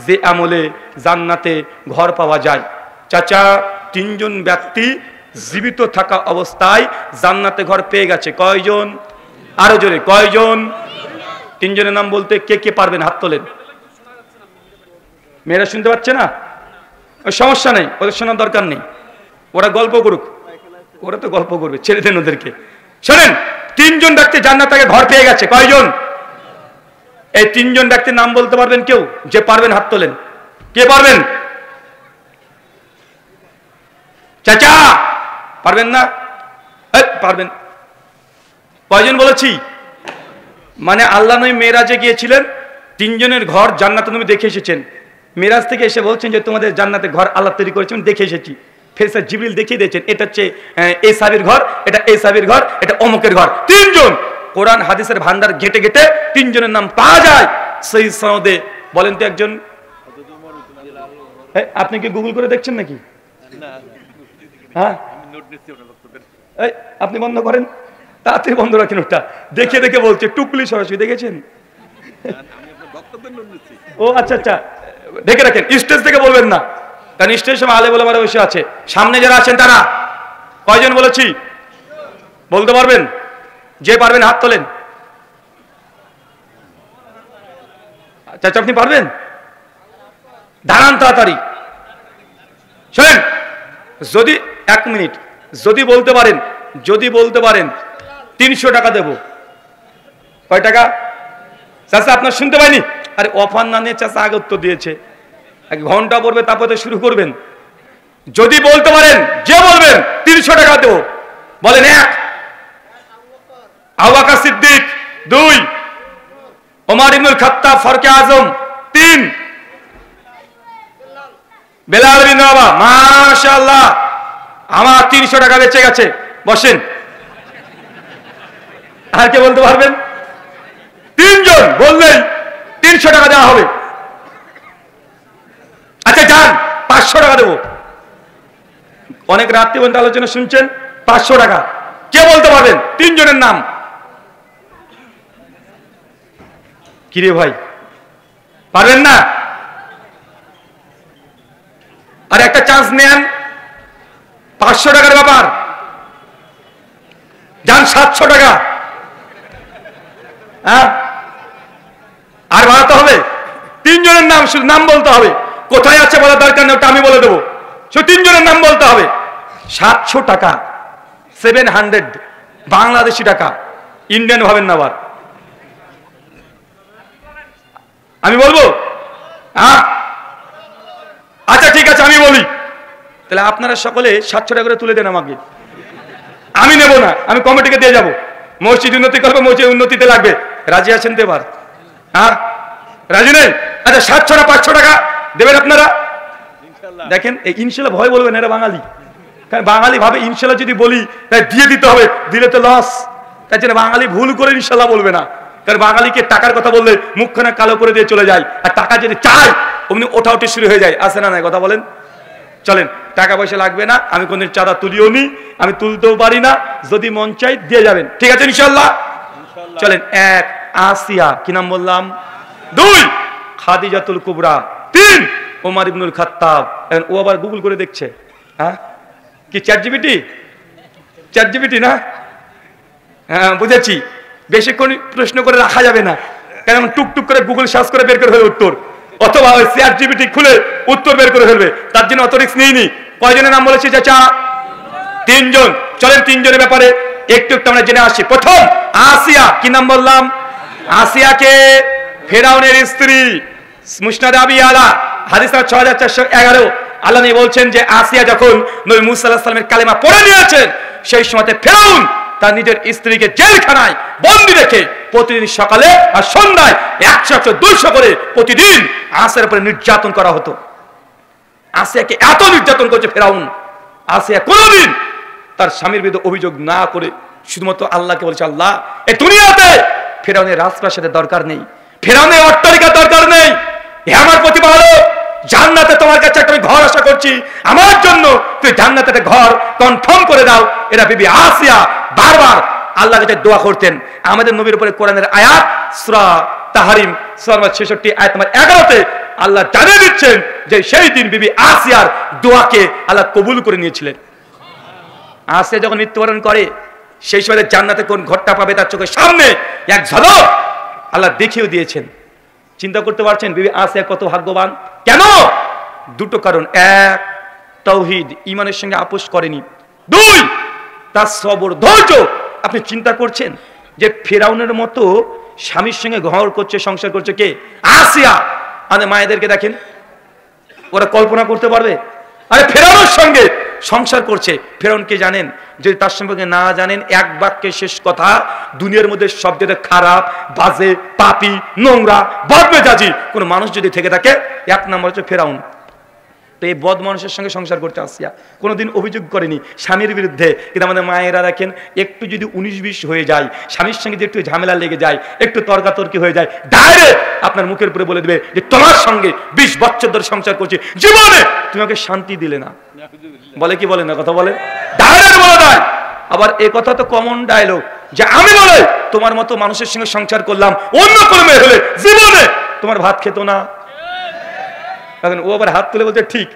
যে আমলে জান্নাতে ঘর পাওয়া যায়। চাচা, 3 জন ব্যক্তি জীবিত থাকা অবস্থায় জান্নাতে ঘর পেয়ে গেছে। কয়জন? আরো জোরে, কয়জন? 3 জনের নাম বলতে কে কে পারবেন হাত তোলেন। মেয়েরা শুনতে পাচ্ছে না? সমস্যা নেই, ওদের শোনার দরকার নেই, ওরা গল্প করুক, ওরা তো গল্প করবে, ছেড়ে দেন ওদেরকে। শোনেন, 3 জন ব্যক্তি জান্নাতে ঘর পেয়ে গেছে। কয়জন? এই 3 জন ব্যক্তির নাম বলতে পারবেন কেউ? যে পারবেন হাত তোলেন। কে পারবেন? চাচা পারবেন না? পারবেন। কয়জন বলেছি? মানে আল্লাহ নবী মেরাজে গিয়েছিলেন, 3 জনের ঘর জান্নাতে নবী দেখে এসেছেন। মেরাজ থেকে এসে বলছেন যে তোমাদের জান্নাতে ঘর আল্লাহ তৈরি করেছেন, দেখে এসেছি। ফেরেশতা জিবরিল দেখিয়ে দিয়েছেন, এটা হচ্ছে এই সাহাবীর ঘর, এটা এই সাহাবীর ঘর, এটা অমুকের ঘর। 3 জন। কোরআন হাদিসের ভান্ডার ঘেটে ঘেটে 3 জনের নাম পাওয়া যায় সহিহ সনদে। বলেন তো একজন। আপনি কি গুগল করে দেখছেন নাকি? হ্যাঁ, আপনি বন্ধ করেন, তাড়াতাড়ি বন্ধ রাখেন। ওটা দেখে দেখে বলছে, টুকলি সরাসরি দেখেছেন? ও আচ্ছা আচ্ছা, দেখে রাখেন, স্টেজ থেকে বলবেন না, কারণ স্টেজ সময় আলে বলে মারা বসে আছে। সামনে যারা আছেন তারা কয়জন বলেছি বলতে পারবেন? যে পারবেন হাত তোলেন। আচ্ছা, আপনি পারবেন? দাঁড়ান তাড়াতাড়ি। শোনেন, যদি 1 মিনিট, যদি বলতে পারেন, 300 টাকা দেব। কয় টাকা? চাচা আপনার শুনতে পাইনি? আরে অফার না নিয়ে চাচা আগে উত্তর দিয়েছে। 1 ঘন্টা পড়বে, তারপরে শুরু করবেন। যদি বলতে পারেন, যে বলবেন 300 টাকা দেব। বলেন। 1 আবু বকর সিদ্দিক, 2 ওমর ইবনুল খাত্তাব ফারুক আজম, 3 বেলাল বিন রাবাহ। মাশাআল্লাহ, আমার 300 টাকা বেঁচে গেছে। বসেন। আর কে বলতে পারবেন? 3 জন বললেই 300 টাকা দেওয়া হবে। আচ্ছা যান, 500 টাকা দেবো। অনেক রাত্রি পর্যন্ত আলোচনা শুনছেন, 500 টাকা। কে বলতে পারবেন? 3 জনের নাম। কিরে ভাই, পারবেন না? আর একটা চান্স নেন, 500 টাকার ব্যাপার। যান 700 টাকা। হ্যাঁ, আর বাড়াতে হবে। 3 জনের নাম, শুধু নাম বলতে হবে। কোথায় আছে বলার দরকার নেই, ওটা আমি বলে দেবো। শুধু 3 জনের নাম বলতে হবে। 700 টাকা, 700 বাংলাদেশি টাকা, ইন্ডিয়ান ভাবেন না আবার। আমি বলবো? হ্যাঁ, আচ্ছা ঠিক আছে, আমি বলি। তাহলে আপনারা সকলে 700 টাকা করে তুলে দেন আমাকে। আমি নেব না, আমি কমিটিকে দিয়ে যাব। মসজিদ উন্নতি করবে, মসজিদ উন্নতিতে লাগবে। রাজি আছেন তো এবার? হ্যাঁ, রাজি নেই? আচ্ছা 700 না 500 টাকা দেবেন আপনারা? দেখেন, এই ইনশাল্লাহ ভয় বলবেন, এরা বাঙালি। কারণ বাঙালি ভাবে ইনশাল্লাহ যদি বলি তাই দিয়ে দিতে হবে, দিলে তো লস। তাই জন্য বাঙালি ভুল করে ইনশাল্লাহ বলবে না। কারণ বাঙালিকে টাকার কথা বললে মুখখানা কালো করে দিয়ে চলে যায়, আর টাকা যদি চায় অমনি ওঠাউঠি শুরু হয়ে যায়। আছে না নাই কথা বলেন? চলেন, টাকা পয়সা লাগবে না, আমি কোনদিন চাঁদা তুলিও নি, আমি তুলতেও পারি না। যদি মন চাই দিয়ে যাবেন, ঠিক আছে ইনশাল্লাহ? চলেন। 1 আসিয়া, কি নাম বললাম? 2 খাদিজাতুল কুবরা, 3 ওমর ইবনুল খাত্তাব। ও আবার গুগল করে দেখছে। হ্যাঁ, কি চ্যাট জিপিটি না? হ্যাঁ বুঝেছি। বেশিক্ষণ প্রশ্ন করে রাখা যাবে না, কারণ টুকটুক করে গুগল সার্চ করে বের করে ফেলবে উত্তর, অথবা ওই চ্যাট জিপিটি খুলে উত্তর বের করে ফেলবে। তার জন্য অত রিস্ক নিইনি। কয়জনের নাম বলেছি চাচা? 3 জন। চলেন 3 জনের ব্যাপারে একটু একটু আমরা জেনে আসি। প্রথম আসিয়া, কি নাম বললাম? আসিয়াকে ফেরাউনের স্ত্রী, মুসনাদ আবি আলা হাদিস 6411। আল্লাহ নবী বলছেন যে আসিয়া যখন নবী মুসা আলাইহিস সালামের কালেমা পড়ে নিয়েছেন, সেই সময়তে ফেরাউন তার নিজের স্ত্রীকে জেলখানায় বন্দী রেখে প্রতিদিন সকালে আর সন্ধ্যায় 100-200 করে প্রতিদিন আসিয়ার উপরে নির্যাতন করা হতো। আসিয়াকে এত নির্যাতন করছে ফেরাউন, আসিয়া কোনদিন তার স্বামীর বিরুদ্ধে অভিযোগ না করে শুধুমাত্র আল্লাহকে বলছে, আল্লাহ এই দুনিয়াতে ফেরাউনের রাজপ্রাসাদের দরকার নেই, ফেরাউনের অট্টালিকার দরকার নেই। হে আমার প্রতিপালক, জান্নাতে তোমার কাছে একটা ঘর আশা করছি, আমার জন্য তুই জান্নাতে একটা ঘর কনফার্ম করে দাও। এরা বিবি আসিয়া বারবার আল্লাহর কাছে দোয়া করতেন। আমাদের নবীর উপরে কোরআনের আয়াত সূরা তাহরিম সূরা 66 আয়াত নম্বর 11-তে আল্লাহ জানিয়ে দিচ্ছেন যে সেই দিন বিবি আসিয়ার দোয়াকে আল্লাহ কবুল করে নিয়েছিলেন। আসিয়া যখন মৃত্যুবরণ করে সেই সময় জান্নাতে কোন ঘরটা পাবে তার চোখের সামনে এক ঝলক আল্লাহ দেখিয়ে দিয়েছেন। চিন্তা করতে পারছেন বিবি আসিয়া কত ভাগ্যবান? কেন? দুটো কারণ। এক, তাওহীদ, ঈমানের সঙ্গে আপোষ করেনি। দুই, তার সবর, ধৈর্য। আপনি চিন্তা করছেন যে ফেরাউনের মতো স্বামীর সঙ্গে ঘর করছে, সংসার করছে কে? আসিয়া। আমাদের মায়েদেরকে দেখেন, ওরা কল্পনা করতে পারবে? আরে ফেরাউনের সঙ্গে সংসার করছে। ফেরাউনকে জানেন? যদি তার সম্পর্কে না জানেন, এক বাক্যে শেষ কথা, দুনিয়ার মধ্যে সবচেয়ে খারাপ, বাজে, পাপী, নোংরা, বদমেজাজি কোন মানুষ যদি থেকে থাকে, এক নম্বর হচ্ছে ফেরাউন। তো এই বদ মানুষের সঙ্গে সংসার করতে আসিয়া কোনোদিন অভিযোগ করেনি স্বামীর বিরুদ্ধে। কিন্তু আমাদের মায়েরা দেখেন, একটু যদি 19-20 হয়ে যায়, স্বামীর সঙ্গে যদি একটু ঝামেলা লেগে যায়, একটু তর্কাতর্কি হয়ে যায়, ডাইরেক্ট আপনার মুখের উপরে বলে দেবে যে তোমার সঙ্গে 20 বছর ধরে সংসার করছি, জীবনে তুমি আমাকে শান্তি দিলে না। বলে কি বলে না? কথা বলে, ডাইরেক্ট বলে দেয়। আবার এই কথা তো কমন ডায়লগ যে আমি বলে তোমার মতো মানুষের সঙ্গে সংসার করলাম, অন্য কোনো মেয়ে হলে জীবনে তোমার ভাত খেত না। এখন ও আবার হাত তুলে বলছে ঠিক,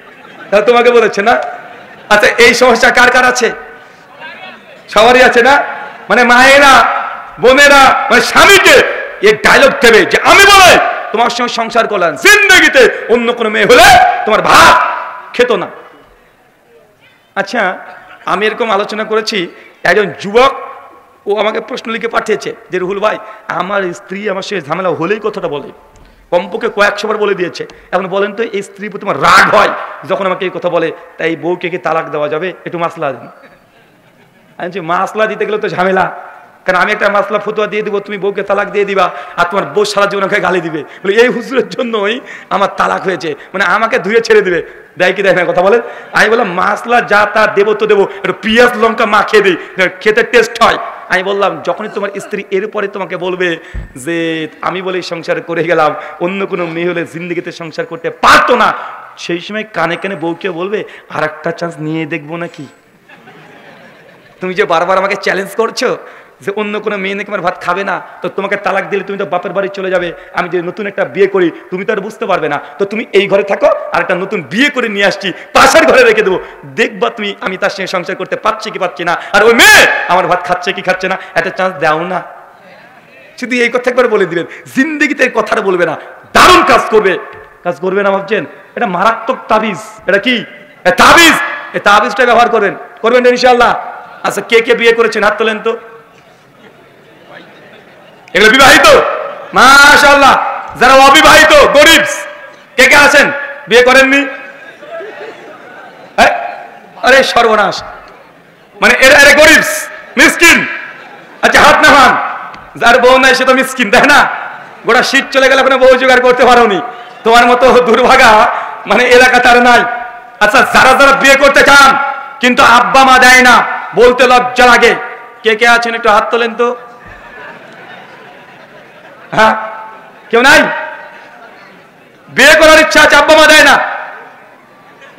তাহলে তোমাকে বলেছে না? আচ্ছা, এই সমস্যা কার কার আছে? সবারই আছে না? মানে মায়েরা, বোনেরা, মানে স্বামীকে এই ডায়লগ দেবে যে আমি বলে তোমার সঙ্গে সংসার করলাম, জিন্দগিতে অন্য কোনো মেয়ে হলে তোমার ভাত খেত না। আচ্ছা, আমি এরকম আলোচনা করেছি, একজন যুবক ও আমাকে প্রশ্ন লিখে পাঠিয়েছে যে রুহুল ভাই, আমার স্ত্রী আমার সঙ্গে ঝামেলা হলেই কথাটা বলে, কমপক্ষে কয়েকশোবার বলে দিয়েছে। এখন বলেন তো, এই স্ত্রী প্রতি আমার রাগ হয় যখন আমাকে এই কথা বলে, তাই বউকে কি তালাক দেওয়া যাবে? একটু মাসলা দিন। আমি বলছি, মাসলা দিতে গেলে তো ঝামেলা, কারণ আমি একটা মাসলা ফতুয়া দিয়ে দিব, তুমি বউকে তালাক দিয়ে দিবা, আর তোমার বউ সারা জীবন আমাকে গালি দিবে, বলে এই হুজুরের জন্যই আমার তালাক হয়েছে, মানে আমাকে ধুয়ে ছেড়ে দিবে। দেয় কি দেয় না? কথা বলেন। আমি বললাম মাসলা যা তা দেবো তো দেবো, একটু পেঁয়াজ লঙ্কা মাখিয়ে দিই, খেতে টেস্ট হয়। আমি বললাম যখনই তোমার স্ত্রী এরপরে তোমাকে বলবে যে আমি বলে সংসার করে গেলাম, অন্য কোনো মেয়ে হলে জিন্দগিতে সংসার করতে পারতো না, সেই সময় কানে কানে বউকে বলবে আর একটা চান্স নিয়ে দেখবো নাকি? তুমি যে বারবার আমাকে চ্যালেঞ্জ করছো যে অন্য কোনো মেয়ে নাকি আমার ভাত খাবে না, তো তোমাকে তালাক দিলে তুমি তো বাপের বাড়ি চলে যাবে, আমি যে নতুন একটা বিয়ে করি তুমি তো আর বুঝতে পারবে না, তো তুমি এই ঘরে থাকো, আর একটা নতুন বিয়ে করে নিয়ে আসছি পাশের ঘরে রেখে দেবো, দেখবা তুমি আমি তার সঙ্গে সংসার করতে পারছি কি পারছি না, আর ওই মেয়ে আমার ভাত খাচ্ছে কি খাচ্ছে না, একটা চান্স দাও না। শুধু এই কথা একবার বলে দিবেন, জিন্দগিতে এই কথাটা বলবে না, দারুণ কাজ করবে। কাজ করবে না ভাবছেন? এটা মারাত্মক তাবিজ। এটা কি তাবিজ? এই তাবিজটা ব্যবহার করবেন, করবেন ইনশাআল্লাহ। আচ্ছা, কে কে বিয়ে করেছেন হাত তোলেন তো। এগুলো বিবাহিত? মাশাআল্লাহ। যারা অবিবাহিত গরিব কে কে আছেন? বিয়ে করেননি? আরে সর্বনাশ, মানে এরা গরিব মিসকিন। আচ্ছা, হাত নামান। যার বউ নাই সে তো মিসকিন, তাই না? গোটা শীত চলে গেলে কোনো বউ জোগাড় করতে পারোনি, তোমার মতো দুর্ভাগা মানে এলাকা তার নাই। আচ্ছা, যারা যারা বিয়ে করতে চান কিন্তু আব্বা মা দেয় না, বলতে লজ্জা লাগে, কে কে আছেন একটু হাত তোলেন তো। হ্যাঁ, কেউ নাই? বিয়ে করার ইচ্ছা আছে, আব্বা মা দেয় না,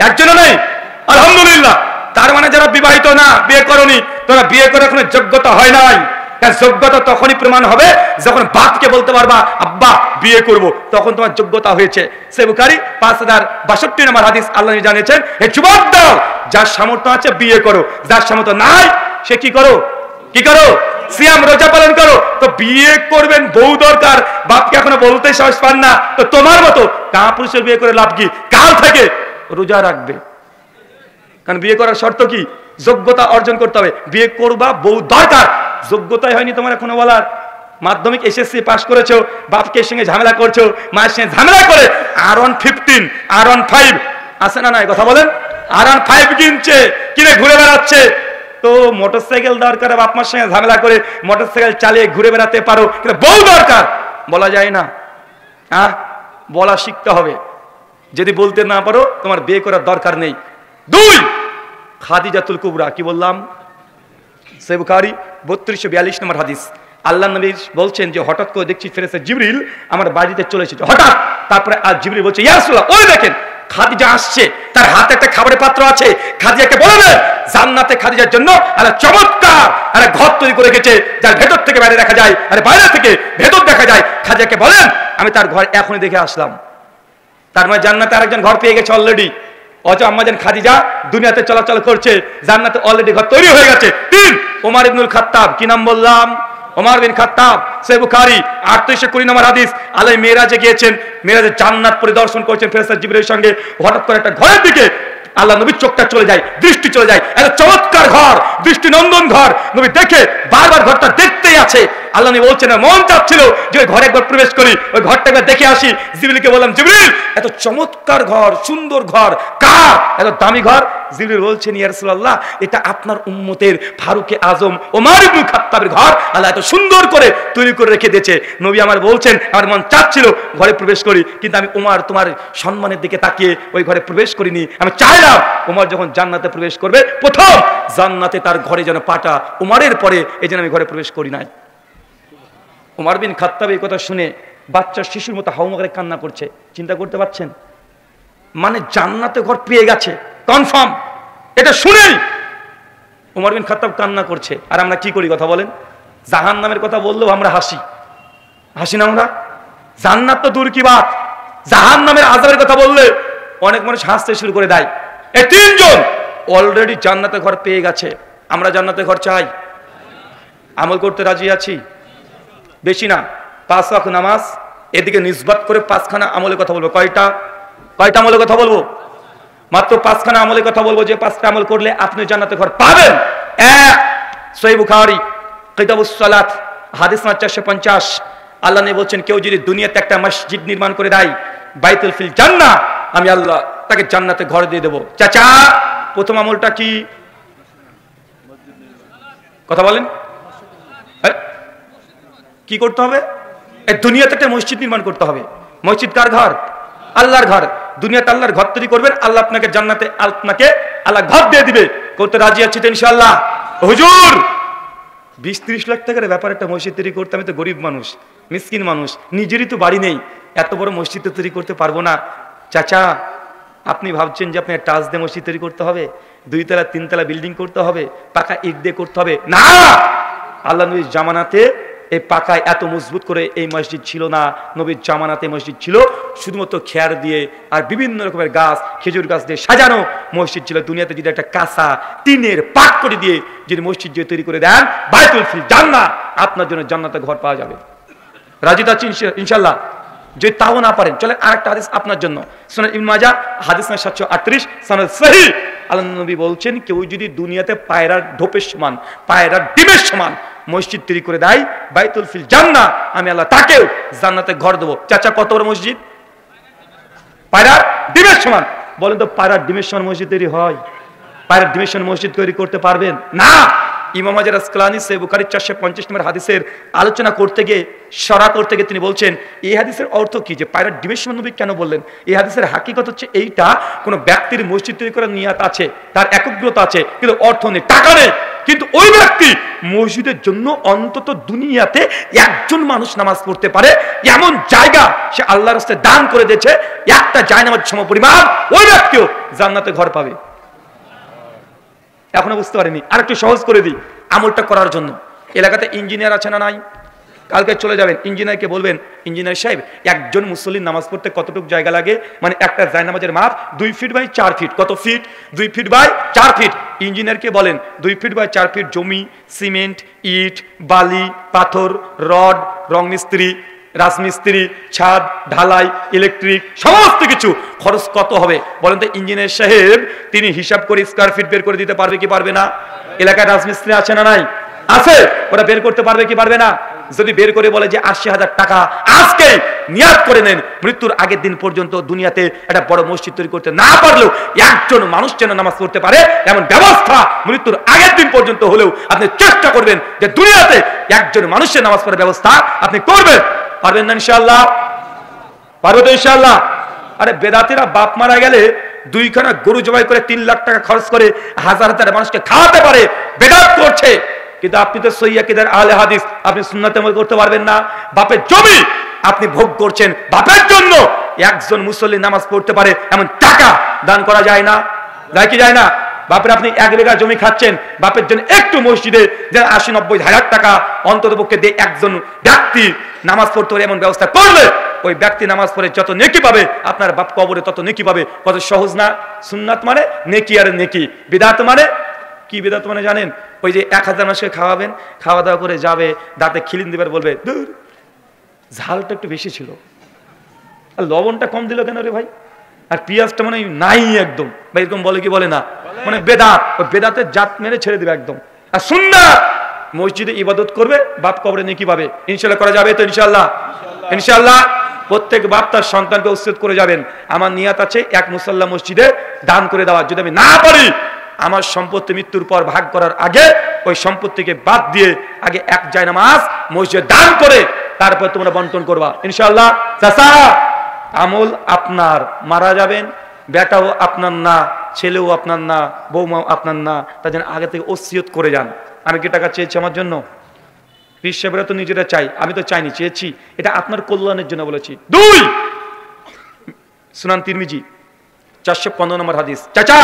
একজনও নেই? আলহামদুলিল্লাহ। তার মানে যারা বিবাহিত না, বিয়ে করনি, তোরা বিয়ে করে কোনো যোগ্যতা হয় নাই। যোগ্যতা তখনই প্রমাণ হবে যখন বাপকে বলতে পারবা আব্বা বিয়ে করব, তখন তোমার যোগ্যতা হয়েছে। সহিহ বুখারী 5062 নম্বর হাদিস। আল্লাহ জানিয়েছেন, হে যুবক দল, যার সামর্থ্য আছে বিয়ে করো, যার সামর্থ্য নাই সে কি করো? কি করো? সিয়াম রোজা পালন করো। তো বিয়ে করবেন, বউ দরকার, বাপকে এখনো বলতে সাহস পান না, তো তোমার মতো কাপুরুষের বিয়ে করে লাভ কি? কাল থেকে রোজা রাখবে, কারণ বিয়ে করার শর্ত কি? যোগ্যতা অর্জন করতে হবে। বিয়ে করবা, বউ দরকার, যোগ্যতাই হয়নি তোমার এখনো বলার। মাধ্যমিক এসএসসি পাস করেছো, বাপকে সঙ্গে ঝামেলা করছো, মায়ের সঙ্গে ঝামেলা করে R115 R15 আছে না নাই? কথা বলেন। R15 কিনছে, কিনে ঘুরে বেড়াচ্ছে, তো মোটরসাইকেল দরকার, বাপ মার সঙ্গে ঝামেলা করে মোটরসাইকেল চালিয়ে ঘুরে বেড়াতে পারো, কিন্তু বউ দরকার বলা যায় না। হ্যাঁ, বলা শিখতে হবে। যদি বলতে না পারো তোমার বিয়ে করার দরকার নেই। 2, খাদিজাতুল কুবরা। কি বললাম? সহিহ বুখারী 3242 নম্বর হাদিস। আল্লাহ নবী বলছেন যে হঠাৎ করে দেখছি ফেরেশতা জিবরিল আমার বাড়িতে চলে এসেছে হঠাৎ। তারপরে আর জিবরিল বলছে, ইয়া রাসূলুল্লাহ, ওই দেখেন খাদিজা আসছে, তার হাতে একটা খাবারের পাত্র আছে, খাদিজাকে বললেন জান্নাতে খাদিজার জন্য আল্লাহ চমৎকার একটা ঘর তৈরি করে রেখেছে, যার ভেতর থেকে বাইরে দেখা যায় আর বাইরে থেকে ভেতর দেখা যায়। খাদিজাকে বলেন আমি তার ঘর এখনই দেখে আসলাম। তার মানে জান্নাতে আরেকজন ঘর পেয়ে গেছে অলরেডি। অথচ আম্মাজান খাদিজা দুনিয়াতে চলাচল করছে, জান্নাতে অলরেডি ঘর তৈরি হয়ে গেছে। 3 ওমর ইবনুল খাত্তাব, কি নাম বললাম? ওমর বিন খাত্তাব, সহিহ বুখারী 3820 নম্বর হাদিস। আলাই মেরাজে গিয়েছেন, মেরাজে জান্নাত পরিদর্শন করেছেন ফেরেশতা জিবরাইলের সঙ্গে। হঠাৎ করে একটা ঘরের দিকে আল্লাহ নবীর চোখটা চলে যায়, দৃষ্টি চলে যায়। এত চমৎকার ঘর, দৃষ্টি নন্দন ঘর, নবী দেখে বারবার ঘরটা দেখতেই আছে। আল্লাহ নবী বলছেন মন চাচ্ছিল যে ওই ঘরে একবার প্রবেশ করি, ওই ঘরটা একবার দেখে আসি। জিবরিলকে বললাম, জিবরিল এত চমৎকার ঘর, সুন্দর ঘর, কার এত দামি ঘর? জিবরিল বলছেন, ইয়া রাসূলুল্লাহ এটা আপনার উম্মতের ফারুকে আজম ওমর ইবনে খাত্তাবের ঘর, আল্লাহ এত সুন্দর করে তৈরি করে রেখে দিয়েছে। নবী আমার বলছেন আমার মন চাচ্ছিল ঘরে প্রবেশ করি, কিন্তু আমি ওমর তোমার সম্মানের দিকে তাকিয়ে ওই ঘরে প্রবেশ করিনি। আমি চাইলাম ওমর যখন জান্নাতে প্রবেশ করবে প্রথম জান্নাতে তার ঘরে যেন পাটা ওমরের পরে, এই জন্য আমি ঘরে প্রবেশ করি নাই। ওমর বিন খাত্তাব এই কথা শুনে বাচ্চা শিশুর মতো হাউমাউ করে কান্না করছে। চিন্তা করতে পারছেন? মানে জান্নাতে ঘর পেয়ে গেছে কনফার্ম। এটা শুনেই ওমর বিন খাত্তাব কান্না করছে। আর আমরা কি করি কথা বলেন? জাহান্নামের কথা বললেও আমরা হাসি, হাসি না আমরা? জান্নাত তো দূর কি বাত, জাহান্নামের আযাবের কথা বললে অনেক মানুষ হাসতে শুরু করে দেয়। এই 3 জন অলরেডি জান্নাতে ঘর পেয়ে গেছে। আমরা জান্নাতে ঘর চাই, আমল করতে রাজি আছি। বেশি না, 5 ওয়াক্ত নামাজ, এদিকে নিসবত করে 5খানা আমলের কথা বলবো। কয়টা আমলের কথা বলবো? মাত্র 5খানা আমলের কথা বলবো, যে 5টা আমল করলে আপনি জান্নাতে ঘর পাবেন। 1 সহিহ বুখারী কিতাবুস সালাত হাদিস নম্বর 450। আল্লাহ নবী বলছেন কেউ যদি দুনিয়াতে একটা মসজিদ নির্মাণ করে দেয়, বাইতুল ফিল জান্নাহ, আমি আল্লাহ তাকে জান্নাতে ঘর দিয়ে দেব। চাচা প্রথম আমলটা কি? কথা বলেন, কি করতে হবে? এই দুনিয়াতে একটা মসজিদ নির্মাণ করতে হবে। মসজিদ কার ঘর? আল্লাহর ঘর। দুনিয়াতে আল্লাহর ঘর তৈরি করবেন, আল্লাহ আপনাকে জান্নাতে আল্লাহ ঘর দিয়ে দিবে। করতে রাজি আছি তো ইনশাআল্লাহ? হুজুর 20-30 লাখ টাকার ব্যাপার একটা মসজিদ তৈরি করতে, আমি তো গরিব মানুষ, মিসকিন মানুষ, নিজেরই তো বাড়ি নেই, এত বড় মসজিদ তৈরি করতে পারবো না। চাচা আপনি ভাবছেন যে আপনার টাচ দিয়ে মসজিদ তৈরি করতে হবে, 2 তলা 3 তলা বিল্ডিং করতে হবে, পাকা ইট দিয়ে করতে হবে? না, আল্লাহ নবীর জামানাতে এই পাকায় এত মজবুত করে এই মসজিদ ছিল না। নবীর জামানাতে মসজিদ ছিল শুধুমাত্র খেয়ার দিয়ে আর বিভিন্ন রকমের গাছ, খেজুর গাছ দিয়ে সাজানো মসজিদ ছিল। দুনিয়াতে যদি একটা কাঁচা টিনের পাক করে দিয়ে যদি মসজিদ যে তৈরি করে দেন, বাইতুল ফিল জান্নাহ, আপনার জন্য জান্নাতে ঘর পাওয়া যাবে। রাজি আছেন ইনশাআল্লাহ? যদি তাও না পারেন চলেন আরেকটা হাদিস আপনার জন্য, সুনান ইবনে মাজাহ হাদিস নম্বর 738 সনদ সহিহ। আল্লাহ নবী বলছেন কেউ যদি দুনিয়াতে পায়রার ঢোপের সমান, পায়রার ডিমের সমান মসজিদ তৈরি করে দেয়, বাইতুল ফিল জান্নাহ, আমি আল্লাহ তাকেও জান্নাতে ঘর দেবো। চাচা কত বড় মসজিদ? পায়রার ডিমের সমান। বলেন তো পায়রার ডিমের সমান মসজিদ তৈরি হয়? পায়রার ডিমের সমান মসজিদ তৈরি করতে পারবেন না। ইমাম হাজার আসকালানী সহিহ বুখারী 450 নম্বর হাদিসের আলোচনা করতে গিয়ে তিনি বলছেন এই হাদিসের অর্থ কি, যে পায়রার ডিমের সমান নবী কেন বললেন? এই হাদিসের হাকিকত হচ্ছে এইটা, কোনো ব্যক্তির মসজিদ তৈরি করার নিয়াত আছে, তার একগ্রতা আছে, কিন্তু অর্থ নেই, টাকা নেই, কিন্তু ওই ব্যক্তি মসজিদের জন্য অন্তত দুনিয়াতে একজন মানুষ নামাজ পড়তে পারে এমন জায়গা সে আল্লাহর রাস্তায় দান করে দিয়েছে, একটা জায়নামাজ সমপরিমাণ, ওই ব্যক্তিও জান্নাতে ঘর পাবে। এখনো বুঝতে পারেনি? আর একটু সহজ করে দিই আমলটা করার জন্য। এলাকাতে ইঞ্জিনিয়ার আছে না নাই? কালকে চলে যাবেন, ইঞ্জিনিয়ারকে বলবেন ইঞ্জিনিয়ার সাহেব একজন মুসল্লির নামাজ পড়তে কতটুকু জায়গা লাগে? মানে একটা জায়নামাজের মাপ 2 ফিট বাই 4 ফিট। কত ফিট? 2 feet by 4 feet. ইঞ্জিনিয়ারকে বলেন 2 ফিট বাই 4 ফিট জমি, সিমেন্ট, ইট, বালি, পাথর, রড, রং মিস্ত্রি, রাজমিস্ত্রি, ছাদ, ঢালাই, ইলেকট্রিক, সমস্ত কিছু খরচ কত হবে বলেন তো? ইঞ্জিনিয়ার সাহেব তিনি হিসাব করে স্কয়ার ফিট বের করে দিতে পারবে কি পারবে না? এলাকায় রাজমিস্ত্রি আছে না নাই? আছে। ওরা বের করতে পারবে কি পারবে না? যদি বের করে বলে যে 80,000 টাকা আজকে নিয়াত করে নেন, মৃত্যুর আগের দিন পর্যন্ত দুনিয়াতে একটা বড় মসজিদ তৈরি করতে না পারলেও একজন মানুষ যেন নামাজ পড়তে পারে এমন ব্যবস্থা মৃত্যুর আগের দিন পর্যন্ত হলেও আপনি চেষ্টা করবেন যে দুনিয়াতে একজন মানুষের নামাজ পড়ার ব্যবস্থা আপনি করবেন। পারবেন না ইনশাআল্লাহ? পারবে তো ইনশাআল্লাহ? আরে বেদাতিরা বাপ মারা গেলে 2খানা গরু জবাই করে 3 লাখ টাকা খরচ করে হাজার হাজার মানুষকে খাওয়াতে পারে, বেদাত করছে। কিন্তু আপনি তো সহিহ আকীদার আহলে হাদিস, আপনি সুন্নাতে আমল করতে পারবেন না। বাপের জমি আপনি ভোগ করছেন, বাপের জন্য একজন মুসল্লি নামাজ পড়তে পারে এমন টাকা দান করা যায় না? যায় কি যায় না? বাপের আপনি 1 বিঘা জমি খাচ্ছেন, বাপের জন্য একটু মসজিদে যে 80-90 হাজার টাকা অন্তত পক্ষে দিয়ে একজন ব্যক্তি নামাজ পড়তে পারে এমন ব্যবস্থা করলে ওই ব্যক্তি নামাজ পড়ে যত নেকি পাবে, আপনার বাপ কবরে তত নেকি পাবে। কত সহজ না? সুন্নাত মানে নেকি আর নেকি, বিদআত মানে কি? বিদআত মানে জানেন? ওই যে 1000 মানুষকে খাওয়াবেন, খাওয়া দাওয়া করে যাবে, দাঁতে খিলিন দিবার, বলবে দূর ঝালটা একটু বেশি ছিল, আর লবণটা কম দিল কেন রে ভাই, আর পেঁয়াজটা মানে নাই একদম, বা এরকম বলে কি বলে না? মানে বেদাত, ওই বেদাতের জাত মেরে ছেড়ে দিবে একদম। আর সুন্নাত মসজিদে ইবাদত করবে, বাপ কবরে নেকি পাবে। ইনশাআল্লাহ করা যাবে তো? ইনশাআল্লাহ, ইনশাআল্লাহ প্রত্যেক বাপ তার সন্তানকে উচ্ছেদ করে যাবেন। আমার নিয়াত আছে এক মুসাল্লা মসজিদে দান করে দেওয়া। যদি আমি না পারি, আমার সম্পত্তি মৃত্যুর পর ভাগ করার আগে ওই সম্পত্তিকে বাদ দিয়ে আগে এক জায়নামাজ মসজিদে দান করে তারপর তোমরা বন্টন করবা ইনশাআল্লাহ। চাচা, আমল আপনার, মারা যাবেন, বেটাও আপনার না, ছেলেও আপনার না, বৌমাও আপনার না, তার জন্য আগে থেকে ওসিয়ত করে যান। আমি কি টাকা চেয়েছি আমার জন্য? পীর সাহেবরা তো নিজেরা চাই, আমি তো চাইনি, চেয়েছি। এটা আপনার কল্যাণের জন্য বলেছি। 2 সুনান তিরমিজি 415 নম্বর হাদিস। চাচা,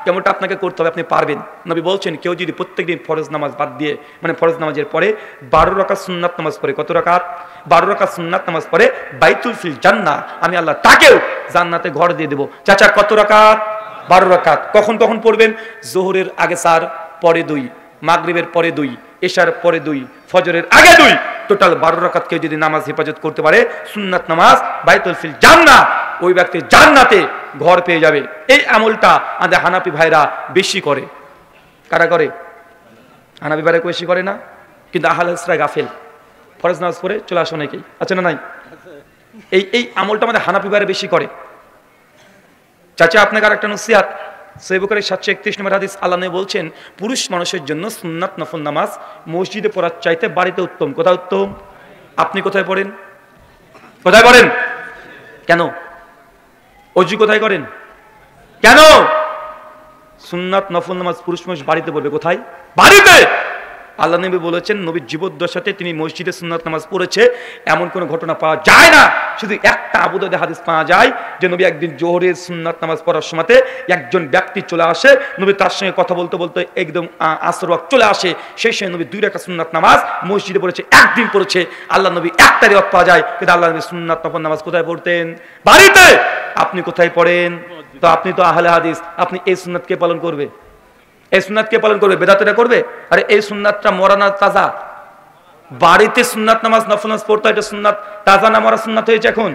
কেমনটা আপনাকে করতে হবে, আপনি পারবেন। নবী বলছেন, কেউ যদি প্রত্যেকদিন ফরজ নামাজ বাদ দিয়ে, মানে ফরজ নামাজের পরে 12 রাকাত সুন্নাত নামাজ পড়ে, কত রাকাত? 12 রাকাত সুন্নাত নামাজ পড়ে, বাইতুল ফিল জান্নাহ, আমি আল্লাহ তাকেও জান্নাতে ঘর দিয়ে দেব। চাচা, কত রাকাত? 12 রাকাত। কখন কখন পড়বেন? যোহরের আগে 4, পরে 2, মাগরিবের পরে 2, এশার পরে 2, ফজরের আগে 2, টোটাল 12 রাকাত কেউ যদি নামাজ হেফাজত করতে পারে, সুন্নাত নামাজ, বাইতুল ফিল জান্নাহ, ওই ব্যক্তি জান্নাতে ঘর পেয়ে যাবে। এই আমলটা আমাদের হানাফি ভাইরা বেশি করে। কারা করে? হানাফি ভাইরা বেশি করে না, কিন্তু আহলে হাদিসরা গাফেল। ফরজ নামাজ পড়ে চলে আসো অনেকেই, আছে না নাই? এই আমলটা আমাদের হানাফি ভাইরা বেশি করে। চাচা, আপনাকে আর একটা নসিহত, সহিহ বুখারী 731 নম্বর হাদিস, আল্লাহ নবী বলছেন, পুরুষ মানুষের জন্য সুন্নাত নফল নামাজ মসজিদে পড়ার চাইতে বাড়িতে উত্তম। কোথায় উত্তম? আপনি কোথায় পড়েন? কোথায় পড়েন? কেন? অজু কোথায় করেন? কেন? সুন্নাত নফল নামাজ পুরুষ মানুষ বাড়িতে পড়বে। কোথায়? বাড়িতে। আল্লাহ নবী বলেছেন, নবীর জীবদ্দশাতে তিনি মসজিদে সুন্নাত নামাজ পড়েছে এমন কোনো ঘটনা পাওয়া যায় না। শুধু একটা আবু দাউদে হাদিস পাওয়া যায় যে নবী একদিন জোহরের সুন্নাত নামাজ পড়ার সময়তে একজন ব্যক্তি চলে আসে, নবী তার সঙ্গে কথা বলতে বলতে একদম আসর ওয়াক্ত চলে আসে, সেই সময় নবী 2 রাকাত সুন্নাত নামাজ মসজিদে পড়েছে, একদিন পড়েছে। আল্লাহ নবী একটা রিওয়ায়াত পাওয়া যায়, কিন্তু আল্লাহ নবী সুন্নাত নফল নামাজ কোথায় পড়তেন? বাড়িতে। আপনি কোথায় পড়েন? তো আপনি তো আহলে হাদিস, আপনি এই সুন্নাতকে পালন করবে? এই সুন্নাতকে পালন করবে? বেদাতেরা করবে? আরে এই সুন্নাতটা মরানা তাজা, বাড়িতে সুন্নাত নামাজ নফল নামাজ পড়তে, এটা সুন্নাত তাজা না মরা সুন্নাত হয়েছে এখন?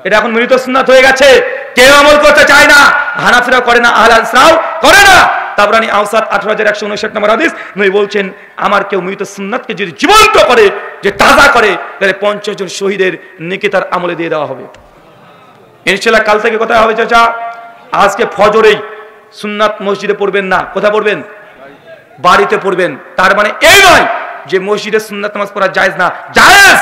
এটা এখন মৃত সুন্নাত হয়ে গেছে, কেউ আমল করতে চায় না। হানাফিরা করে না, আহলে হাদিসরাও করে না। তাবরানী আওসাত 18159 নম্বর হাদিস, নবী বলছেন, আমার কেউ মৃত সুন্নাতকে যদি জীবন্ত করে, যে তাজা করে, তাহলে 50 জন শহীদের নেকি তার আমলে দিয়ে দেওয়া হবে ইনশাআল্লাহ। কাল থেকে কোথায় হবে চাচা? আজকে ফজরেই সুন্নাত মসজিদে পড়বেন না, কোথায় পড়বেন? বাড়িতে পড়বেন। তার মানে এই নয় যে মসজিদে সুন্নাত নামাজ পড়া জায়েজ না, জায়েজ,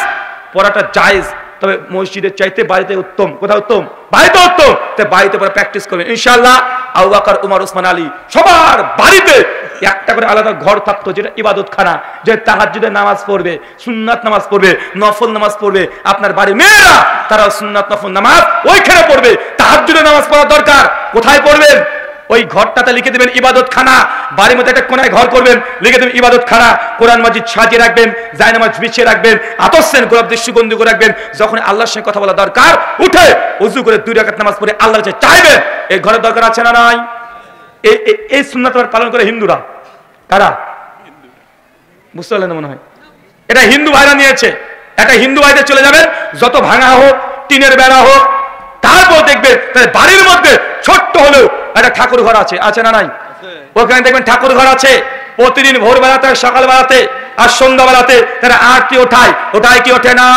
পড়াটা জায়েজ, তবে মসজিদের চাইতে বাড়িতে উত্তম। কোথায় উত্তম? বাড়িতে উত্তম। তাই বাড়িতে পড়া প্র্যাকটিস করবেন ইনশাআল্লাহ। আবু বকর, ওমর, ওসমান, আলী সবার বাড়িতে একটা করে আলাদা ঘর থাকতো, যেটা ইবাদতখানা, যে তাহাজ্জুদের নামাজ পড়বে, সুন্নাত নামাজ পড়বে, নফল নামাজ পড়বে। আপনার বাড়ির মেয়েরা তারা সুন্নাত নফল নামাজ ওইখানে পড়বে। তাহাজ্জুদের নামাজ পড়া দরকার, কোথায় পড়বেন? ওই ঘরটাতে লিখে দেবেন ইবাদতখানা। বাড়ির মধ্যে একটা কোনায় ঘর করবেন, লিখে দেবেন ইবাদতখানা। কোরআন মাজিদ সাজিয়ে রাখবেন, জায়নামাজ বিছিয়ে রাখবেন, আতসেন গোলাপ দিয়ে সুগন্ধি করে রাখবেন। যখন আল্লাহর সঙ্গে কথা বলা দরকার, উঠে ওযু করে 2 রাকাত নামাজ পড়ে আল্লাহর কাছে চাইবেন। এই ঘরের দরকার আছে না নাই? এই সুন্নাত পালন করে হিন্দুরা। কারা? বুঝতে পারলেন মনে হয়? এটা হিন্দু ভাইরা নিয়েছে। একটা হিন্দু ভাইদের চলে যাবেন, যত ভাঙা হোক, টিনের বেড়া হোক, তারপর দেখবেন বাড়ির মধ্যে ছোট্ট হলেও একটা ঠাকুর ঘর আছে, আছে না নাই? ওখানে দেখবেন ঠাকুর ঘর আছে। প্রতিদিন ভোরবেলাতে, সকাল বেলাতে আর সন্ধ্যা বেলাতে তারা আরতি ওঠায়, ওঠায় কি ওঠে না?